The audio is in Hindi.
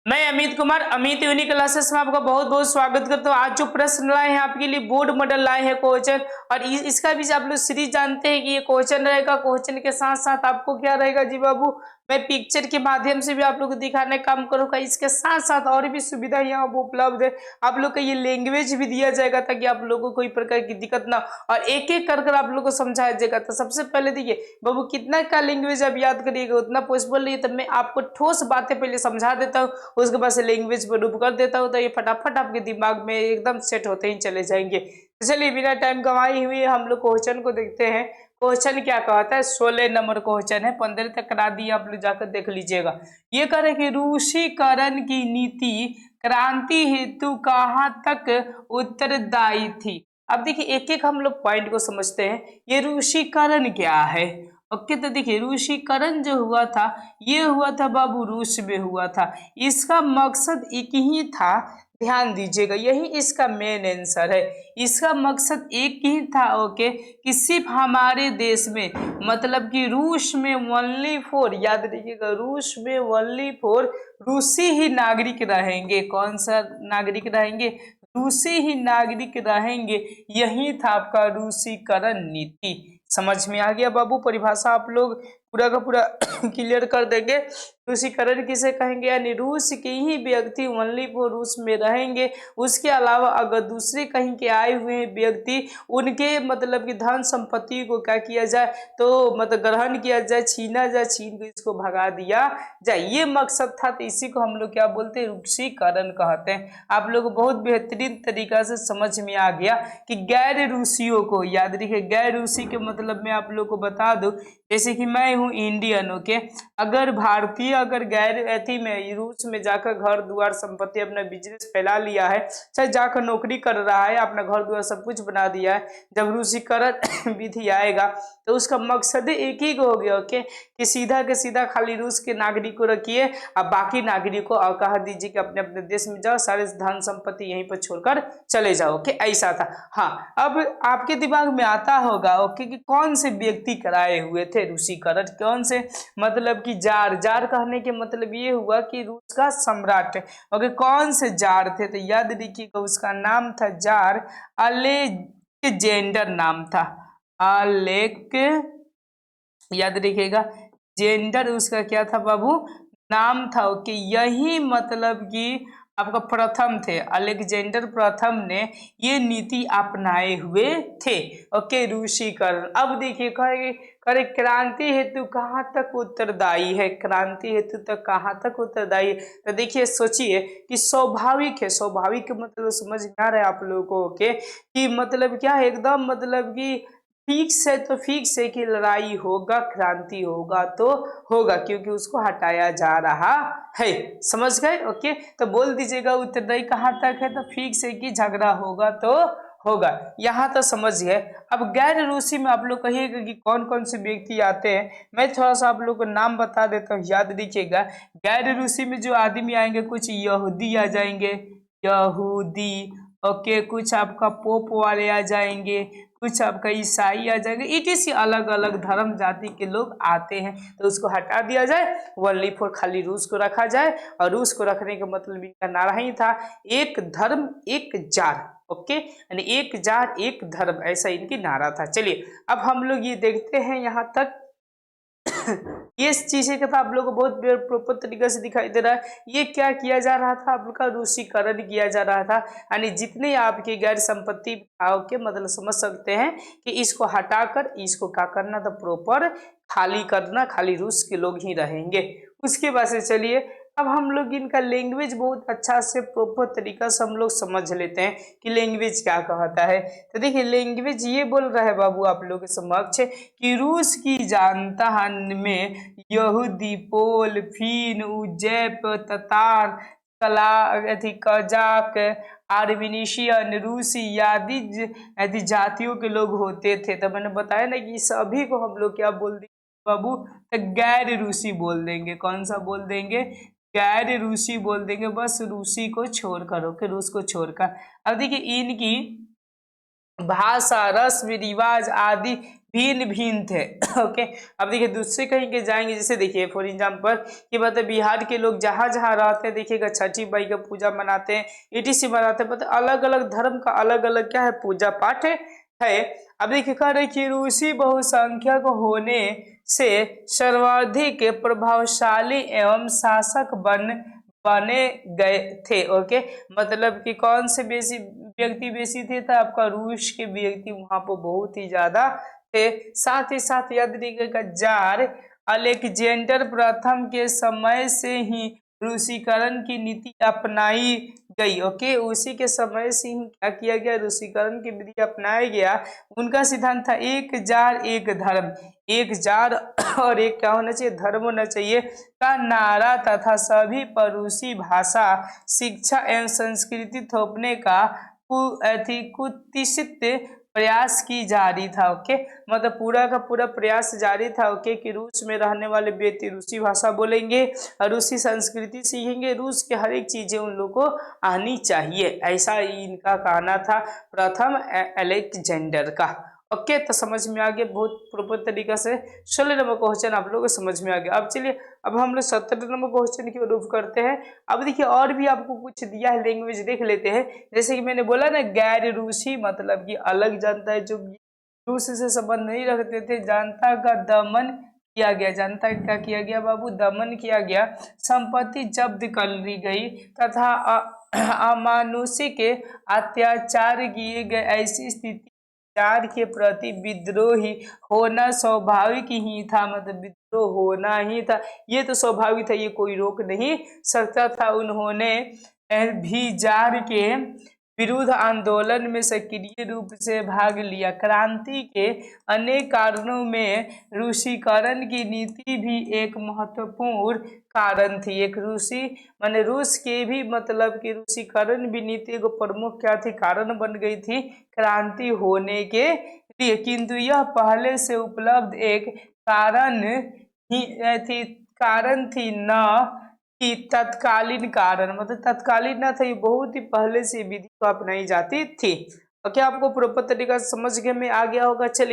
मैं अमित कुमार अमित यूनिक क्लासेस में आपका बहुत बहुत स्वागत करता हूँ। आज जो प्रश्न लाए हैं आपके लिए बोर्ड मॉडल लाए हैं क्वेश्चन, और इसका भी आप लोग सीरीज जानते हैं कि ये क्वेश्चन रहेगा। क्वेश्चन के साथ साथ आपको क्या रहेगा जी बाबू, मैं पिक्चर के माध्यम से भी आप लोग को दिखाने का काम करूंगा। इसके साथ साथ और भी सुविधा यहाँ उपलब्ध है। आप लोग का ये लैंग्वेज भी दिया जाएगा ताकि आप लोगों को कोई प्रकार की दिक्कत ना हो, और एक एक कर आप लोग को समझाया जाएगा। तो सबसे पहले देखिए बाबू, कितना का लैंग्वेज आप याद करिएगा उतना पॉसिबल नहीं है, तब मैं आपको ठोस बातें पहले समझा देता हूँ, उसके बाद से लैंग्वेज पर रूप कर देता हूँ, तो ये फटाफट आपके दिमाग में एकदम सेट होते ही चले जाएंगे। तो चलिए बिना टाइम गंवाए हुए हम लोग क्वेश्चन को देखते हैं। क्वेश्चन क्या कहता है, 16 नंबर क्वेश्चन है, 15 तक करा दिए, आप लोग जाकर देख लीजिएगा। ये कह रहे कि रूसीकरण की नीति क्रांति हेतु कहाँ तक उत्तरदायी थी। अब देखिए एक एक हम लोग पॉइंट को समझते हैं। ये रूसीकरण क्या है। ओके, तो देखिए रूसीकरण जो हुआ था, ये हुआ था बाबू रूस में हुआ था। इसका मकसद एक ही था, ध्यान दीजिएगा, यही इसका मेन आंसर है। इसका मकसद एक ही था, ओके, कि सिर्फ हमारे देश में, मतलब कि रूस में ओनली फॉर, याद रखिएगा, रूस में ओनली फॉर रूसी ही नागरिक रहेंगे। कौन सा नागरिक रहेंगे? रूसी ही नागरिक रहेंगे। यही था आपका रूसीकरण नीति। समझ में आ गया बाबू? परिभाषा आप लोग पूरा का पूरा क्लियर कर देंगे। रूसीकरण किसे कहेंगे? यानी रूस के ही व्यक्ति ओनली फॉर रूस में रहेंगे। उसके अलावा अगर दूसरे कहीं के आए हुए व्यक्ति, उनके मतलब कि धन संपत्ति को क्या किया जाए, तो मतलब ग्रहण किया जाए, छीना जाए, छीन के इसको भगा दिया जाए, ये मकसद था। तो इसी को हम लोग क्या बोलते हैं? रूसीकरण कहते हैं। आप लोग बहुत बेहतरीन तरीका से समझ में आ गया कि गैर रूसियों को, याद रखिए गैर रूसी के मतलब मैं आप लोग को बता दूं, जैसे कि मैं हूँ इंडियन, ओके, अगर भारतीय अगर गैर एथी में रूस में जाकर घर द्वार संपत्ति अपना बिजनेस फैला लिया है, चाहे जाकर नौकरी कर रहा है, अपना घर द्वार सब कुछ बना दिया है, जब रूसीकरण विधि आएगा तो उसका मकसद एक ही हो गया, ओके, कि सीधा के सीधा खाली रूस के नागरिक को रखिए और बाकी नागरिकों को कहा दीजिए कि अपने अपने देश में जाओ, सारे धन संपत्ति यहीं पर छोड़कर चले जाओ। ओके, ऐसा था। हाँ, अब आपके दिमाग में आता होगा, ओके, कि कौन से व्यक्ति कराए हुए थे रूसीकरण, कौन से, मतलब कि जार। जार कहने के मतलब ये हुआ कि रूस का सम्राट। ओके, कौन से जार थे? तो याद रखिएगा उसका नाम था जार अलेक्जेंडर नाम था। अलेक, याद रखिएगा, जेंडर उसका क्या था बाबू? नाम था। ओके, यही मतलब कि आपका प्रथम थे, अलेक्जेंडर प्रथम ने ये नीति अपनाए हुए थे। ओके, रूसीकरण। अब देखिए करे क्रांति हेतु कहाँ तक उत्तरदायी है, क्रांति हेतु तक कहाँ तक उत्तरदायी है। तो देखिए सोचिए कि स्वाभाविक है, स्वाभाविक मतलब समझ में आ रहा है आप लोगों को, ओके, कि मतलब क्या है, एकदम मतलब कि फिक्स है, तो फिक्स है कि लड़ाई होगा, क्रांति होगा तो होगा, क्योंकि उसको हटाया जा रहा है। समझ गए? ओके, तो बोल दीजिएगा उत्तरदायी कहाँ तक है, तो फिक्स है कि झगड़ा होगा तो होगा। यहाँ तो समझ गए। अब गैर रूसी में आप लोग कहिएगा कि कौन कौन से व्यक्ति आते हैं। मैं थोड़ा सा आप लोग को नाम बता देता हूँ, याद रखिएगा। गैर रूसी में जो आदमी आएंगे, कुछ यहूदी आ जाएंगे, यहूदी, ओके, कुछ आपका पोप वाले आ जाएंगे, कुछ आपका ईसाई आ जाएगा, इटीसी अलग अलग धर्म जाति के लोग आते हैं। तो उसको हटा दिया जाए, ओनली फॉर खाली रूस को रखा जाए। और रूस को रखने का मतलब इनका नारा ही था, एक धर्म एक जार। ओके, यानी एक जार एक धर्म, ऐसा इनकी नारा था। चलिए अब हम लोग ये देखते हैं यहाँ तक। ये चीजें का आप लोग को बहुत प्रॉपर तरीके से दिखाई दे रहा है। ये क्या किया जा रहा था? आपका रूसीकरण किया जा रहा था, यानी जितने आपकी गैर संपत्ति के मतलब समझ सकते हैं कि इसको हटाकर इसको क्या करना था, प्रॉपर खाली करना, खाली रूस के लोग ही रहेंगे। उसके बाद से चलिए अब हम लोग इनका लैंग्वेज बहुत अच्छा से प्रॉपर तरीका से हम लोग समझ लेते हैं कि लैंग्वेज क्या कहता है। तो देखिए लैंग्वेज ये बोल रहा है बाबू आप लोग के समक्ष कि रूस की जनता में यहूदी, पोल, फिन, उजैप, ततार, कला, कजाक, आर्मेनिशियन, रूसी आदि जातियों के लोग होते थे। तो मैंने बताया ना कि सभी को हम लोग क्या बोल देंगे बाबू? तो गैर रूसी बोल देंगे। कौन सा बोल देंगे? गैर रूसी बोल देंगे, बस रूसी को छोड़कर, ओके, रूस को छोड़कर। अब देखिए इनकी भाषा, रस्म रिवाज आदि भिन्न भिन्न थे। ओके, अब देखिए दूसरे कहीं के जाएंगे, जैसे देखिए फॉर एग्जाम्पल कि मतलब बिहार के लोग जहाँ जहाँ रहते हैं देखिएगा छठी माई का पूजा मनाते हैं, ईटीसी मनाते हैं, मतलब अलग अलग धर्म का अलग अलग क्या है पूजा पाठ है। अब देखिए कह रहे कि रूसी बहुसंख्यक होने से सर्वाधिक प्रभावशाली एवं शासक बने गए थे। ओके, मतलब कि कौन से व्यक्ति बेसी थे, तो आपका रूस के व्यक्ति वहां पर बहुत ही ज्यादा थे। साथ ही साथ याद रखिएगा जार अलेक्जेंडर प्रथम के समय से ही रूसीकरण की नीति अपनाई गई। ओके, उसी के समय से ही क्या किया गया, रूसीकरण की विधि अपनाया गया। उनका सिद्धांत था एक जार एक धर्म, एक जार और एक क्या होना चाहिए, धर्म होना चाहिए का नारा तथा सभी पर रूसी भाषा शिक्षा एवं संस्कृति थोपने का कुत्सित प्रयास की जारी था। ओके, मतलब पूरा का पूरा प्रयास जारी था। ओके, कि रूस में रहने वाले व्यक्ति रूसी भाषा बोलेंगे और रूसी संस्कृति सीखेंगे, रूस के हर एक चीजें उन लोगों को आनी चाहिए, ऐसा इनका कहना था प्रथम अलेक्जेंडर का। ओके, तो समझ में आ गया बहुत प्रॉपर तरीका से। 16 नंबर क्वेश्चन आप लोगों को समझ में आ गया। अब चलिए अब हम लोग 17 नंबर क्वेश्चन की रूफ करते हैं। अब देखिए और भी आपको कुछ दिया है, लैंग्वेज देख लेते हैं। जैसे कि मैंने बोला ना गैर रूसी, मतलब कि अलग जनता है जो रूस से संबंध नहीं रखते थे, जनता का दमन किया गया। जनता का क्या किया गया बाबू, दमन किया गया। संपत्ति जब्त कर ली गई तथा अमानुषिक अत्याचार किए गए। ऐसी स्थिति के प्रति विद्रोही होना स्वाभाविक ही था, मतलब विद्रोह होना ही था, ये तो स्वाभाविक था, ये कोई रोक नहीं सकता था। उन्होंने भी जार के विरुद्ध आंदोलन में सक्रिय रूप से भाग लिया। क्रांति के अनेक कारणों में रूसीकरण की नीति भी एक महत्वपूर्ण कारण थी। एक रूसी माने रूस के भी मतलब कि रूसीकरण भी नीति को प्रमुख क्या थी, कारण बन गई थी क्रांति होने के लिए। किंतु यह पहले से उपलब्ध एक कारण ही थी, कारण थी न कि तत्कालीन कारण, मतलब तत्कालीन ना था, ये बहुत ही पहले से विधि को अपनाई जाती थी। और क्या आपको प्रॉपर तरीका से समझ में आ गया होगा। चलिए